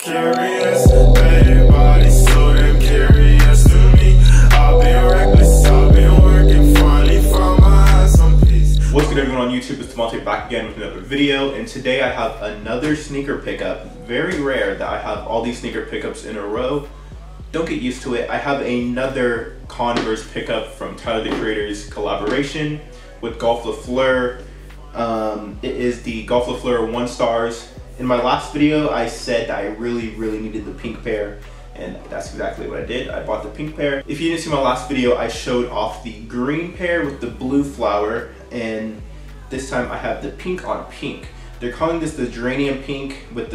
Curious, everybody's so damn curious to me. I've been reckless, I've been working finally from my eyes on peace. What's good, everyone on YouTube? It's Demonte back again with another video, and today I have another sneaker pickup. Very rare that I have all these sneaker pickups in a row. Don't get used to it. I have another Converse pickup from Tyler the Creator's collaboration with Fleur. It is the Fleur 1 stars. In my last video, I said that I really needed the pink pair, and that's exactly what I did. I bought the pink pair. If you didn't see my last video, I showed off the green pair with the blue flower, and this time I have the pink on pink. They're calling this the Geranium pink with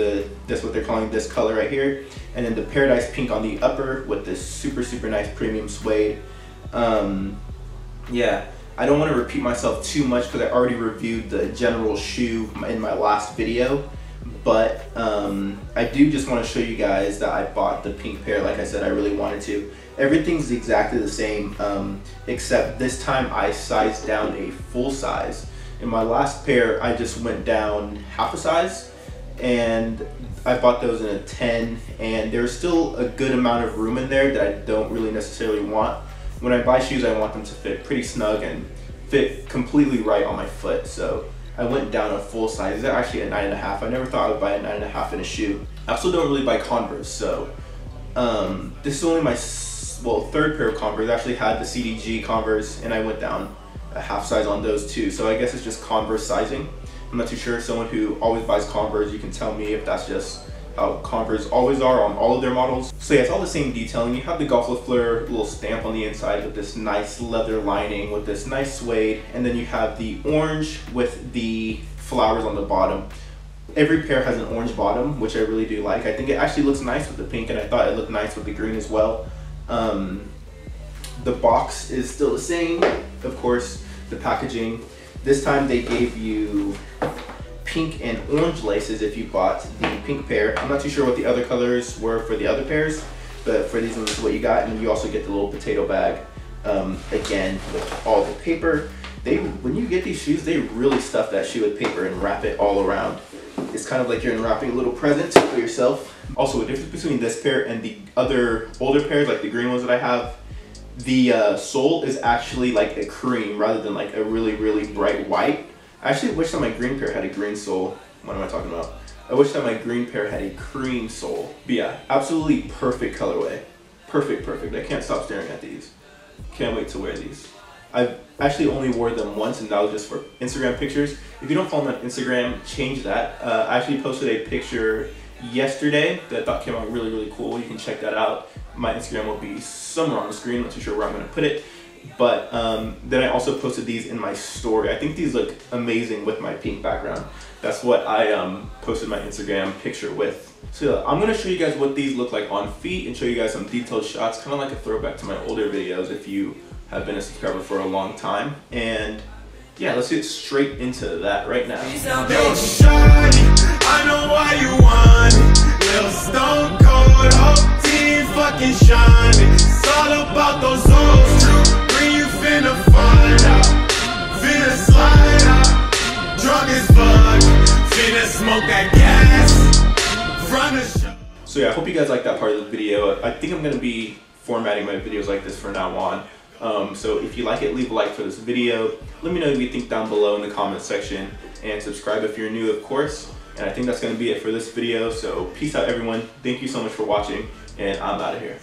that's what they're calling this color right here, and then the Paradise pink on the upper with this super nice premium suede. Yeah, I don't want to repeat myself too much because I already reviewed the general shoe in my last video. But I do just want to show you guys that I bought the pink pair. Like I said, I really wanted to. Everything's exactly the same, except this time I sized down a full size. In my last pair, I just went down half a size, and I bought those in a 10, and there's still a good amount of room in there that I don't really necessarily want. When I buy shoes, I want them to fit pretty snug and fit completely right on my foot. So I went down a full size. It's actually a 9.5. I never thought I would buy a 9.5 in a shoe. I also don't really buy Converse, so this is only my third pair of Converse. I actually had the CDG Converse, and I went down a half size on those too. So I guess it's just Converse sizing. I'm not too sure. Someone who always buys Converse, you can tell me if that's just how Converse always are on all of their models. So yeah, it's all the same detailing. You have the Fleur little stamp on the inside with this nice leather lining with this nice suede, and then you have the orange with the flowers on the bottom. Every pair has an orange bottom, which I really do like. I think it actually looks nice with the pink, and I thought it looked nice with the green as well. The box is still the same, of course. The packaging, this time they gave you pink and orange laces if you bought the pink pair. I'm not too sure what the other colors were for the other pairs, but for these ones, this is what you got. And you also get the little potato bag, again, with all the paper. When you get these shoes, they really stuff that shoe with paper and wrap it all around. It's kind of like you're unwrapping a little present for yourself. Also, a difference between this pair and the other older pairs, like the green ones that I have, the sole is actually like a cream rather than like a really bright white. I actually wish that my green pair had a green sole. What am I talking about? I wish that my green pair had a cream sole. But yeah, absolutely perfect colorway. Perfect. I can't stop staring at these. Can't wait to wear these. I've actually only wore them once, and that was just for Instagram pictures. If you don't follow me on Instagram, change that. I actually posted a picture yesterday that I thought came out really cool. You can check that out. My Instagram will be somewhere on the screen. I'm not too sure where I'm going to put it. But then I also posted these in my story. I think these look amazing with my pink background. That's what I posted my Instagram picture with. So yeah, I'm going to show you guys what these look like on feet and show you guys some detailed shots, kind of like a throwback to my older videos if you have been a subscriber for a long time. And yeah, let's get straight into that right now. Yo, shawty, I know why you want it. Little stone cold, whole team fucking shining. It's all about those O's. Bring you finna find out. Finna slide out. Drunk as fuck. Finna smoke that gas. Run the show. So yeah, I hope you guys like that part of the video. I think I'm gonna be formatting my videos like this from now on. So if you like it, leave a like for this video. Let me know what you think down below in the comment section, and subscribe if you're new, of course. And I think that's going to be it for this video. So peace out, everyone. Thank you so much for watching, and I'm out of here.